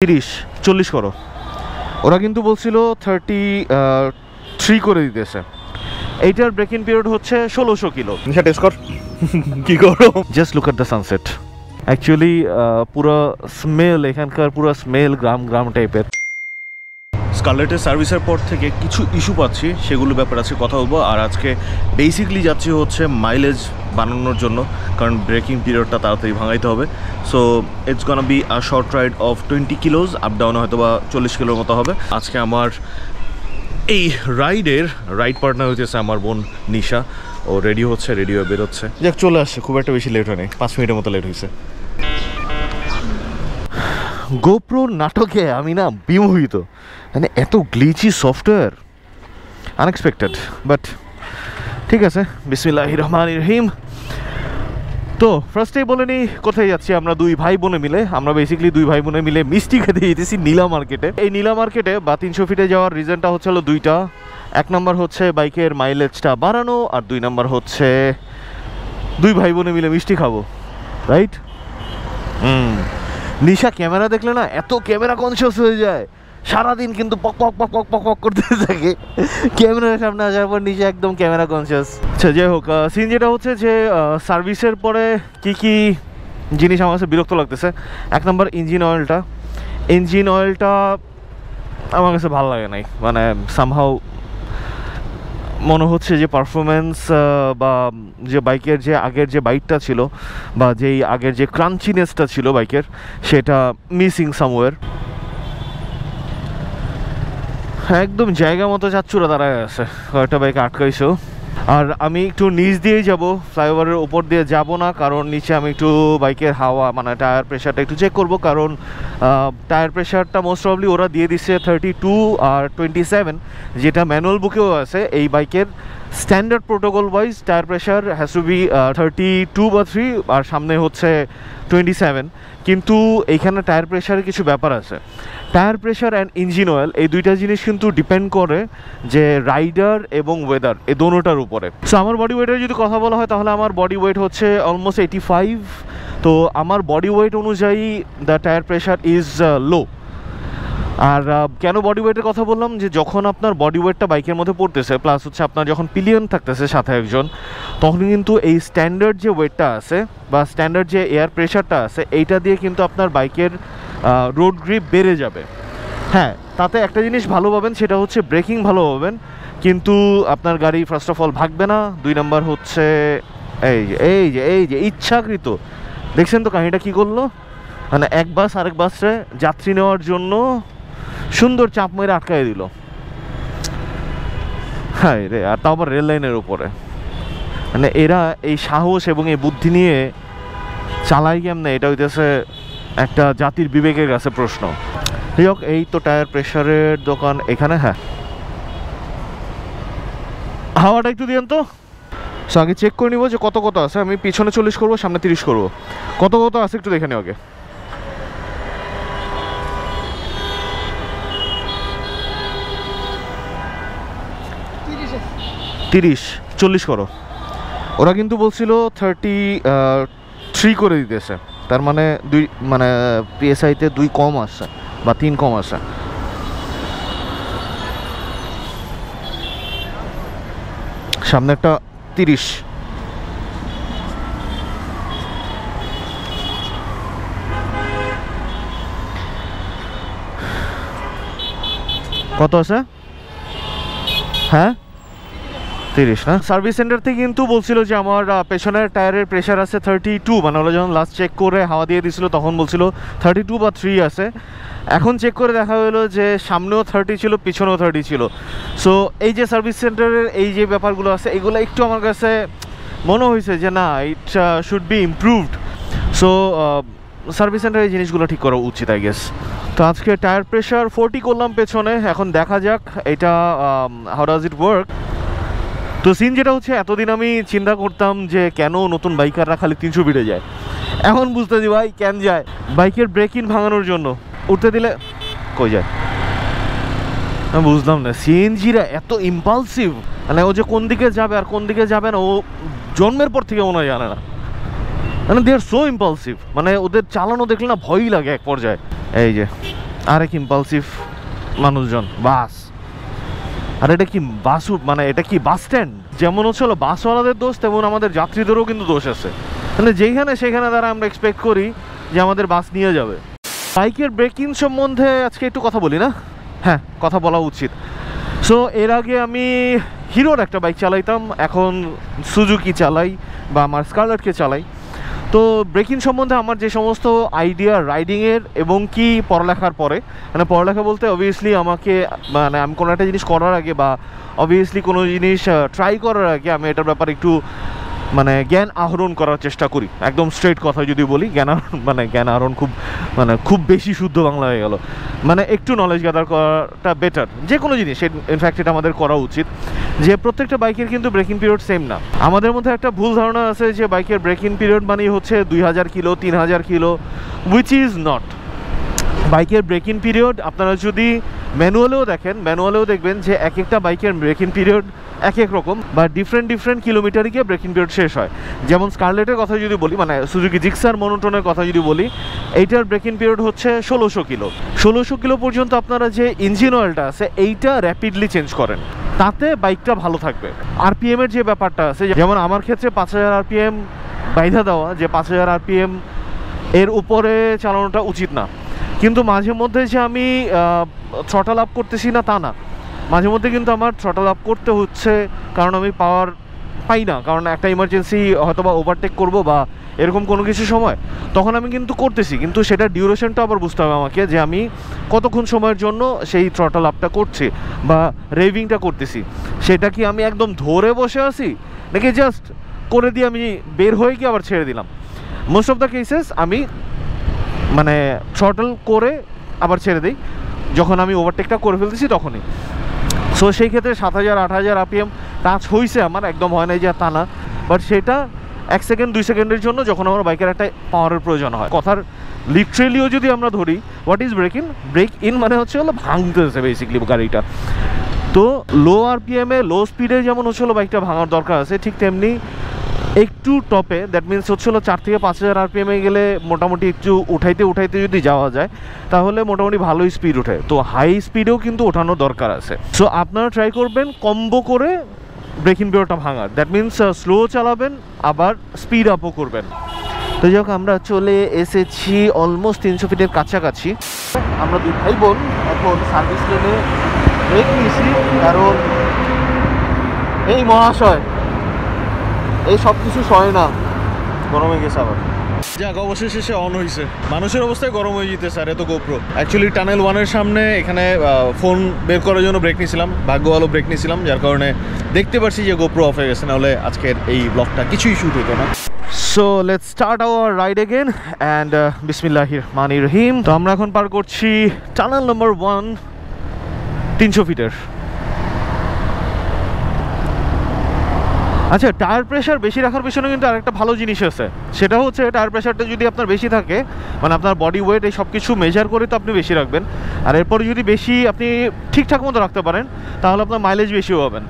30-40 করো। ওরা কিন্তু বলছিল 33 করে দিতেছে। এইটার ব্রেকিং পিরিয়ড হচ্ছে 1600 কিলো। টেস্ট কর কি করো। Just look at the sunset. Actually পুরো স্মেল, এখানকার পুরো স্মেল গ্রাম গ্রাম টাইপের। স্কারলেটের সার্ভিসের পর থেকে কিছু ইস্যু পাচ্ছি, সেগুলো ব্যাপারে আজকে কথা বলবো। আর আজকে বেসিকলি যাচ্ছি হচ্ছে মাইলেজ বানানোর জন্য, কারণ ব্রেকিং পিরিয়ডটা তাড়াতাড়ি ভাঙাইতে হবে। So it's গনা be a short ride of 20 কিলোজ, up ডাউনে হয়তো বা 40 কিলোর মতো হবে। আজকে আমার এই রাইড পার্টনার হচ্ছে আমার বোন নিশা। ও রেডি হচ্ছে, রেডি হয়ে বেরোচ্ছে। যাক, চলে আসছে, খুব একটা বেশি লেট হয়নি, 5 মিনিটের মতো লেট হয়েছে। গোপ্রো নাটকে আমি না বিমোহিত, মানে এত গ্লিচি সফটওয়্যার, আনএক্সপেক্টেড। বাট ঠিক আছে, বিসমিল্লাহির রহমানির রহিম। তো ফার্স্টেই বলে নিই কোথায় যাচ্ছি। আমরা দুই ভাই বোনে মিলে মিষ্টি খেতে যেতেছি নীলা মার্কেটে। এই নীলা মার্কেটে বা 300 ফিটে যাওয়ার রিজনটা হচ্ছে হলো দুইটা। এক নম্বর হচ্ছে বাইকের মাইলেজটা বাড়ানো, আর 2 নম্বর হচ্ছে দুই ভাই বোনে মিলে মিষ্টি খাবো, রাইট? নিশা ক্যামেরা দেখলে না এত ক্যামেরা কনসিয়াস হয়ে যায়, সারাদিন কিন্তু পক পক পক পক পক পক করতে থাকে। ক্যামেরার সামনে আসার পর নিশা একদম ক্যামেরা কনসিয়াস। আচ্ছা, যাই হোক, সিন যেটা হচ্ছে যে সার্ভিসের পরে কি কি জিনিস আমার কাছে বিরক্ত লাগতেছে। এক নম্বর ইঞ্জিন অয়েলটা আমার কাছে ভালো লাগে নাই। মানে সামহাউ মনে হচ্ছে যে পারফরমেন্স বা যে বাইকের যে আগের যে বাইকটা ছিল বা যেই আগের যে ক্রাঞ্চিনেসটা ছিল বাইকের, সেটা মিসিং সামওয়্যার। একদম জায়গা মতো চাচ্চুরা দাঁড়ায় আছে, কয়েকটা বাইক আটকাইছো। আর আমি একটু নিচ দিয়েই যাব, ফ্লাইওভারের উপর দিয়ে যাব না, কারণ নিচে আমি একটু বাইকের হাওয়া মানে টায়ার প্রেশারটা একটু চেক করব। কারণ টায়ার প্রেশারটা মোস্ট প্রবলি ওরা দিয়ে দিচ্ছে 32 আর 27, যেটা ম্যানুয়াল বুকেও আছে। এই বাইকের standard protocol wise tyre pressure has to be 32 বা 3, আর সামনে হচ্ছে 27। কিন্তু এইখানে টায়ার প্রেশারের কিছু ব্যাপার আছে। Tyre pressure and engine oil, এই দুইটা জিনিস কিন্তু ডিপেন্ড করে যে রাইডার এবং ওয়েদার, এই দোনোটার উপরে। সো আমার বডি ওয়েটের যদি কথা বলা হয়, তাহলে আমার বডি ওয়েট হচ্ছে অলমোস্ট 85। তো আমার বডি ওয়েট অনুযায়ী the tyre pressure is low. আর কেন বডি ওয়েটের কথা বললাম, যে যখন আপনার বডি ওয়েটটা বাইকের মধ্যে পড়তেছে, প্লাস হচ্ছে আপনার যখন পিলিয়ন থাকতেছে সাথে একজন, তখন কিন্তু এই স্ট্যান্ডার্ড যে ওয়েটটা আছে বা স্ট্যান্ডার্ড যে এয়ার প্রেশারটা আছে, এইটা দিয়ে কিন্তু আপনার বাইকের রোড গ্রিপ বেড়ে যাবে। হ্যাঁ, তাতে একটা জিনিস ভালো পাবেন, সেটা হচ্ছে ব্রেকিং ভালো পাবেন, কিন্তু আপনার গাড়ি ফার্স্ট অফ অল ভাগবে না। 2 নম্বর হচ্ছে এই যে ইচ্ছাকৃত, দেখছেন তো কাহিনীটা কী করলো, মানে এক বাস আরেক বাসে যাত্রী নেওয়ার জন্য সুন্দর চাপ মেরে আটকাই দিল। হ্যাঁ রে, আর তাও আবার রেল লাইনের উপরে। মানে এরা এই সাহস এবং এই বুদ্ধি নিয়ে চালাই কেমনে, এটা হইতেছে একটা জাতির বিবেকের কাছে প্রশ্ন। যাই হোক, এই তো টায়ার প্রেশারের দোকান এখানে। হ্যাঁ, হাওয়াটা একটু দিয়েন তো। সো আগে চেক করে নিব যে কত কত আছে। আমি পিছনে 40 করবো, সামনে 30 করবো। কত কত আছে একটু দেখে নিও আগে। তিরিশ 40 করো। ওরা কিন্তু বলছিল 33 করে দিতেছে, তার মানে পিএসআইতে 2 কম আসছে বা 3 কম আসছে। সামনে একটা 30। কত আছে? হ্যাঁ, 30 না? সার্ভিস সেন্টার থেকে কিন্তু বলছিল যে আমার পেছনের টায়ারের প্রেশার আছে 32, মানে ওরা যখন লাস্ট চেক করে হাওয়া দিয়ে দিছিল তখন বলছিল 32 বা 3 আছে। এখন চেক করে দেখা হলো যে সামনেও 30 ছিল, পিছনেও 30 ছিল। সো এই যে সার্ভিস সেন্টারের এই যে ব্যাপারগুলো আছে, এগুলো একটু আমার কাছে মনে হয়েছে যে না, it should be improved. So service সেন্টারে এই জিনিসগুলো ঠিক করা উচিত, আই গেস। তো আজকে টায়ার প্রেশার 40 করলাম পেছনে, এখন দেখা যাক এটা হাউ ডাজ ইট ওয়ার্ক। তো সিন যেটা হচ্ছে, এতদিন আমি চিন্তা করতাম যে কেন নতুন বাইকাররা খালি 300 ফিটে যায়, এখন বুঝতেছি ভাই কেন যায়। বাইকের ব্রেক-ইন ভাঙানোর জন্য। উঠতে দিলে কই যায় আমি বুঝলাম না। সিএনজিরা এত ইম্পালসিভ, মানে ও যে কোন দিকে যাবে আর কোন দিকে যাবে না, ও জন্মের পর থেকে মনে হয় জানে না। মানে দে আর সো ইম্পালসিভ, মানে ওদের চালানো দেখলে না ভয়ই লাগে এক পর্যায়ে। এই যে আরেক ইম্পালসিভ মানুষজন, বাস। আর এটা কি বাস, মানে এটা কি বাস স্ট্যান্ড? যেমন হচ্ছে হলো বাসওয়ালাদের দোষ, তেমন আমাদের যাত্রীদেরও কিন্তু দোষ আছে। মানে যেখানে সেখানে দ্বারা আমরা এক্সপেক্ট করি যে আমাদের বাস নিয়ে যাবে। বাইকের ব্রেকিং সম্বন্ধে আজকে একটু কথা বলি না? হ্যাঁ, কথা বলা উচিত। সো এর আগে আমি হিরোর একটা বাইক চালাইতাম, এখন সুজুকি চালাই বা আমার স্কারলেটকে চালাই। তো ব্রেকিং সম্বন্ধে আমার যে সমস্ত আইডিয়া রাইডিংয়ের এবং কি পড়ালেখার পরে, মানে পড়ালেখা বলতে অবভিয়াসলি আমাকে, মানে আমি কোনো একটা জিনিস করার আগে বা অবভিয়াসলি কোনো জিনিস ট্রাই করার আগে আমি এটার ব্যাপারে একটু মানে জ্ঞান আহরণ করার চেষ্টা করি। একদম স্ট্রেট কথা যদি বলি, জ্ঞান আহরণ খুব বেশি শুদ্ধ বাংলা হয়ে গেল। মানে একটু নলেজ গ্যাদার করাটা বেটার যে কোনো জিনিস। ইনফ্যাক্ট এটা আমাদের করা উচিত। যে প্রত্যেকটা বাইকের কিন্তু ব্রেকিং পিরিয়ড সেম না। আমাদের মধ্যে একটা ভুল ধারণা আছে যে বাইকের ব্রেকিং পিরিয়ড মানেই হচ্ছে 2000 kilo 3000 kilo, which is not. বাইকের ব্রেকিং পিরিয়ড আপনারা যদি ম্যানুয়ালেও দেখবেন যে এক একটা বাইকের ব্রেকিং পিরিয়ড এক এক রকম, বা ডিফারেন্ট কিলোমিটারে গিয়ে ব্রেকিং পিরিয়ড শেষ হয়। যেমন স্কারলেটের কথা যদি বলি, মানে সুজুকি জিক্সার মনোটনের কথা যদি বলি, এইটার ব্রেকিং পিরিয়ড হচ্ছে 1600 কিলো। 1600 কিলো পর্যন্ত আপনারা যে ইঞ্জিন অয়েলটা আছে এইটা র্যাপিডলি চেঞ্জ করেন, তাতে বাইকটা ভালো থাকবে। আরপিএম এর যে ব্যাপারটা আছে, যেমন আমার ক্ষেত্রে 5000 আরপিএম বাইধা দেওয়া, যে 5000 আরপিএম এর উপরে চালানোটা উচিত না। কিন্তু মাঝে মধ্যে যে আমি থ্রটল আপ করতেছি না তা না, মাঝে মধ্যে কিন্তু আমার থ্রটল আপ করতে হচ্ছে, কারণ আমি পাওয়ার পাই না, কারণ একটা ইমার্জেন্সি হয়তো বা ওভারটেক করবো বা এরকম কোনো কিছু সময়, তখন আমি কিন্তু করতেছি। কিন্তু সেটা ডিউরেশনটা আবার বুঝতে হবে আমাকে, যে আমি কতক্ষণ সময়ের জন্য সেই থ্রটল আপটা করছি বা রেভিংটা করতেছি। সেটা কি আমি একদম ধরে বসে আছি, নাকি জাস্ট করে দিয়ে আমি বের হয়ে গিয়ে আবার ছেড়ে দিলাম। মোস্ট অফ দ্য কেসেস আমি মানে থ্রটল করে আবার ছেড়ে দিই যখন আমি ওভারটেকটা করে ফেলতেছি তখনই। সো সেই ক্ষেত্রে 7000 8000 আরপিএম টাচ হয়েছে আমার, একদম হয় নাই যে তা না, বাট সেটা 1 সেকেন্ড 2 সেকেন্ডের জন্য যখন আমার বাইকের একটা পাওয়ারের প্রয়োজন হয়। কথার লিটারেলিও যদি আমরা ধরি, হোয়াট ইজ ব্রেক ইন মানে হচ্ছে হলো ভাঙতেছে বেসিক্যালি গাড়িটা। তো লো আরপিএমে লো স্পিডে যেমন হচ্ছে হলো বাইকটা ভাঙার দরকার আছে, ঠিক তেমনি একটু টপে, দ্যাট মিনস হচ্ছে হলো 4 থেকে 5000 আরপিএমে গেলে মোটামুটি একটু উঠাইতে যদি যাওয়া যায় তাহলে মোটামুটি ভালোই স্পিড ওঠে। তো হাই স্পিডেও কিন্তু ওঠানোর দরকার আছে। সো আপনারা ট্রাই করবেন কম্বো করে ব্রেকিং পিরিয়ডটা ভাঙার, দ্যাট মিনস স্লো চালাবেন আবার স্পিড আপও করবেন। তো যাই হোক, আমরা চলে এসেছি অলমোস্ট 300 ফিটের কাছাকাছি। আমরা দুই ভাই বোন এখন সার্ভিস লেনে ব্রেক নিয়েছি, কারণ এই মহাশয় এই সব কিছু সয় না, গরমে গেছে আবার। যাক, অবশেষে সে অন হয়েছে। মানুষের অবস্থায় গরম হয়ে যেতে স্যার, এত গোপ্রো। অ্যাকচুয়ালি টানেল 1-এর সামনে এখানে ফোন বের করার জন্য ব্রেক নিয়েছিলাম, ভাগ্য ভালো ব্রেক নিয়েছিলাম, যার কারণে দেখতে পাচ্ছি যে গোপ্রো অফ হয়ে গেছে, নাহলে আজকের এই ব্লগটা কিছুই শুট হতো না। So let's start our ride again and বিসমিল্লাহির রহমানির রহিম। তো আমরা এখন পার করছি টানেল নাম্বার 1, 300 ফিটের। আচ্ছা, টায়ার প্রেশার বেশি রাখার পিছনে কিন্তু আরেকটা ভালো জিনিস আছে, সেটা হচ্ছে টায়ার প্রেশারটা যদি আপনার বেশি থাকে, মানে আপনার বডি ওয়েট এই সব কিছু মেজার করে তো আপনি বেশি রাখবেন, আর এরপরে যদি বেশি আপনি ঠিকঠাক মতো রাখতে পারেন তাহলে আপনার মাইলেজ বেশিও পাবেন।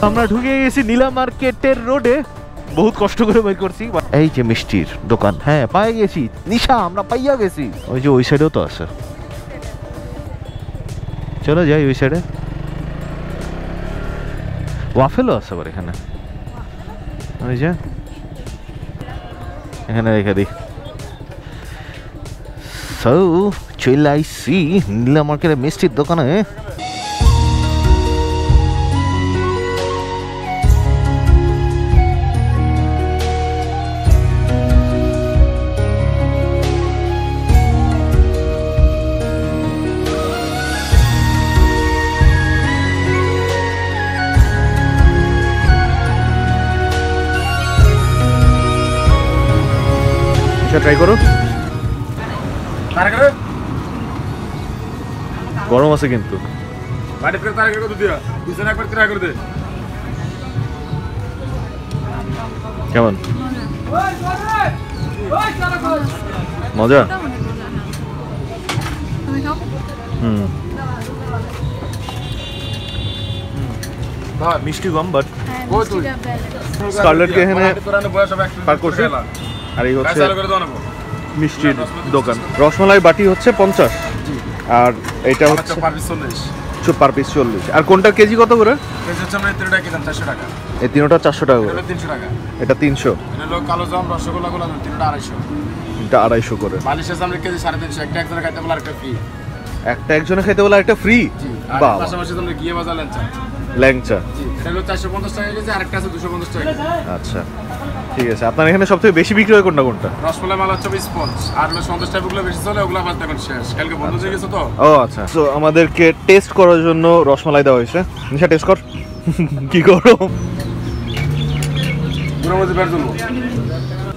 আমরা ঢুকে গেছি নীলা মার্কেটের রোডে, বহুত কষ্ট করে বের করছি। এই যে মিষ্টির দোকান, হ্যাঁ পাই গেছি, নিশা আমরা পাইয়া গেছি। ওই যে ওই সাইডেও তো আছে, চলো যাই ওই সাইডে। ওয়াফেলও আছে আবার এখানে, ওই যে এখানে রেখে দিই। সো চলে আইসি নীলা মার্কেটের মিষ্টির দোকানে। ট্রাই করো, গরম আছে কিন্তু। কেমন মজা? মিষ্টি কম বাট স্কারলেটকে এখানে পার করছি। আর এই হচ্ছে মিষ্টির দোকান। রসমালাই বাটি হচ্ছে 50 আর এটা হচ্ছে পার পিস 40। আর কোনটা কেজি কত করে? এই তিনটা 400 টাকা করে। এটা 300। কালো জাম রসগোল্লা গুলো 250। এটা 250 করে। মালিশের সামনে কেজি 350। একটা একজনে খাইতে বলে আরেকটা ফ্রি। একটা একজনে খেতে বলে আরেকটা ফ্রি। বাহ, পাশাপাশি তোমরা গিয়ে বাজা ল্যাংচা। এটা হলো 450 টাকা কেজি, আরেকটা আছে 250 টাকা কেজি। আচ্ছা ঠিক আছে। আপনার এখানে সবথেকে বেশি বিক্রি হয় কোনটা কোনটা? রসমালাই মাল হচ্ছে 20 আর হলো সন্দেশ টাইপগুলো বেশি চলে, ওগুলো বাদ দেখুন শেষ। কালকে বন্ধ হয়ে গেছে তো। ও আচ্ছা। তো আমাদেরকে টেস্ট করার জন্য রসমালাই দেওয়া হয়েছে। নিশা টেস্ট কর। কি করো? পুরো মধ্যে বের জন্য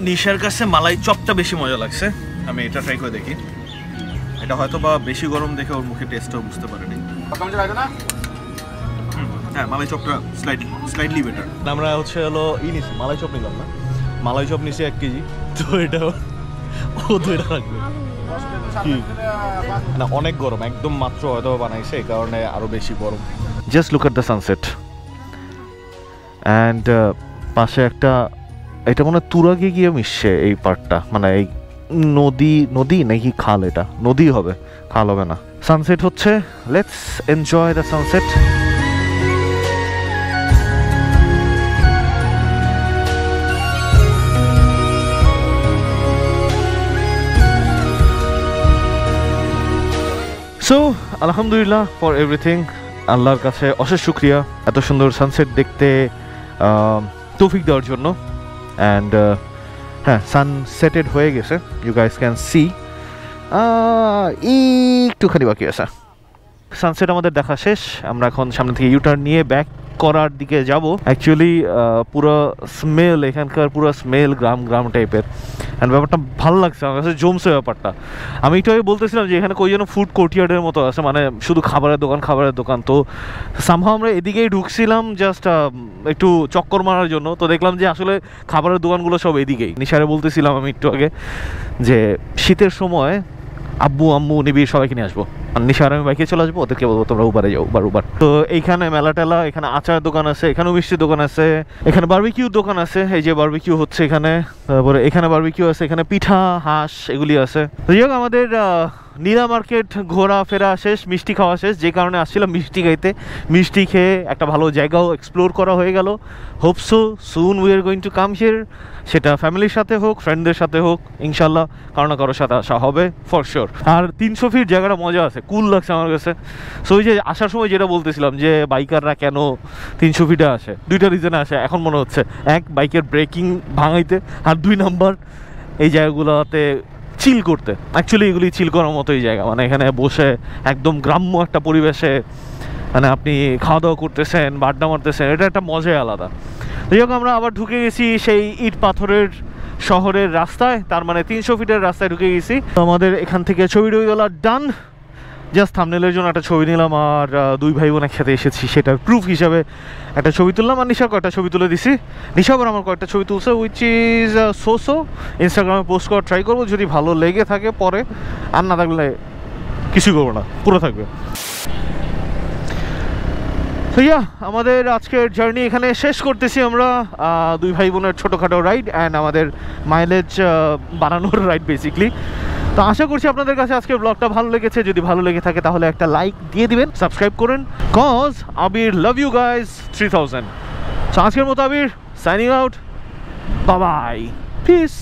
নিশার কাছে মালাই চপটা বেশি মজা লাগছে। আমি এটা ট্রাই করে দেখি। এটা হয়তো বা বেশি গরম দেখে ওর মুখে টেস্টটাও বুঝতে পারেনি। কত টাকা না? হ্যাঁ, মালাই চপটা স্লাইডলি বেটার। আমরা হচ্ছে হলো নিছি, মালাই চপ নিলাম না, মালাই চপ নিছি 1 কেজি। তো এটা ও তো এটা রাখবে কি না, অনেক গরম, একদম মাত্র হয়তো বানাইছে, এই কারণে আরো বেশি গরম। Just look at the sunset and পাশে একটা, এটা মনে হয় তুরাগে গিয়ে মিশছে এই পার্টটা, মানে এই নদী নাকি খাল? এটা নদী হবে, খাল হবে না। সানসেট হচ্ছে, let's enjoy the sunset. So আলহামদুলিল্লাহ ফর এভরিথিং, আল্লাহর কাছে অশেষ শুক্রিয়া এত সুন্দর সানসেট দেখতে তৌফিক দেওয়ার জন্য। অ্যান্ড হ্যাঁ, সানসেটেড হয়ে গেছে, ইউ গাইস ক্যান সি। একটুখানি বাকি আছে। সানসেট আমাদের দেখা শেষ। আমরা এখন সামনে থেকে ইউটার্ন নিয়ে ব্যাক করার দিকে যাব। অ্যাকচুয়ালি পুরো স্মেল, এখানকার পুরো স্মেল গ্রাম টাইপের, অ্যান্ড ব্যাপারটা ভালো লাগছে আমার কাছে, জমছে ব্যাপারটা। আমি একটু আগে বলতেছিলাম যে এখানে কই যেন ফুড কোর্টইয়ার্ডের মতো আছে, মানে শুধু খাবারের দোকান। তো সামহাও আমরা এদিকেই ঢুকছিলাম জাস্ট একটু চক্কর মারার জন্য। তো দেখলাম যে আসলে খাবারের দোকানগুলো সব এদিকেই। নিশারে বলতেছিলাম আমি একটু আগে যে শীতের সময় আব্বু আম্মু নিবিড় সবাইকে নিয়ে আসবো, আর নিশার আমি বাইকে চলে আসবো, ওদেরকে বলবো তোমরা উবারে যাও, উবার। তো এইখানে মেলা টেলা, এখানে আচার দোকান আছে, এখানেও মিষ্টির দোকান আছে, এখানে বারবিকিউ দোকান আছে, এই যে বারবিকিউ হচ্ছে এখানে, তারপরে এখানে বারবিকিউ আছে, এখানে পিঠা হাঁস এগুলি আছে। তো যাই হোক, আমাদের নীলা মার্কেট ঘোরাফেরা শেষ, মিষ্টি খাওয়া শেষ, যে কারণে আসছিলাম মিষ্টি খাইতে। মিষ্টি খেয়ে একটা ভালো জায়গাও এক্সপ্লোর করা হয়ে গেল। Hope so soon we are going to come here, সেটা ফ্যামিলির সাথে হোক, ফ্রেন্ডদের সাথে হোক, ইনশাল্লাহ কারো না কারোর সাথে আসা হবে ফর শিওর। আর 300 ফিট জায়গাটা মজা আছে, কুল লাগছে আমার কাছে। সো ওই যে আসার সময় যেটা বলতেছিলাম যে বাইকাররা কেন 300 ফিটে আসে, দুইটা রিজনে আসে এখন মনে হচ্ছে। এক, বাইকের ব্রেকিং ভাঙাইতে, আর 2 নাম্বার এই জায়গাগুলোতে চিল করতে। অ্যাকচুয়ালি এগুলি চিল করার মতোই জায়গা, মানে এখানে বসে একদম গ্রাম্য একটা পরিবেশে মানে আপনি খাওয়া দাওয়া করতেছেন, আড্ডা মারতেছেন, এটা একটা মজাই আলাদা। যাই হোক, আমরা আবার ঢুকে গেছি সেই ইট পাথরের শহরের রাস্তায়, তার মানে 300 ফিটের রাস্তায় ঢুকে গেছি। তো আমাদের এখান থেকে ছবি টবিগুলো ডান, জাস্ট থাম্বনেলের জন্য একটা ছবি নিলাম, আর 2 ভাই বোন একসাথে এসেছি সেটার প্রুফ হিসাবে একটা ছবি তুললাম। আর নিশা কয়েকটা ছবি তুলে দিছি, নিশা আবার আমার কয়েকটা ছবি তুলছে, উইচ ইজ সো ইনস্টাগ্রামে পোস্ট করার ট্রাই করবো, যদি ভালো লেগে থাকে পরে, আর না থাকলে কিছু করবো না, পুরো থাকবে। তো আমাদের আজকের জার্নি এখানে শেষ করতেছি আমরা। 2 ভাই বোনের ছোটোখাটো রাইড অ্যান্ড আমাদের মাইলেজ বাড়ানোর রাইড বেসিকলি। তো আশা করছি আপনাদের কাছে আজকের ব্লগটা ভালো লেগেছে। যদি ভালো লেগে থাকে তাহলে একটা লাইক দিয়ে দিবেন, সাবস্ক্রাইব করেন, cause Abir love you guys 3000। তো আজকের মতো Abir signing out, bye bye, piece.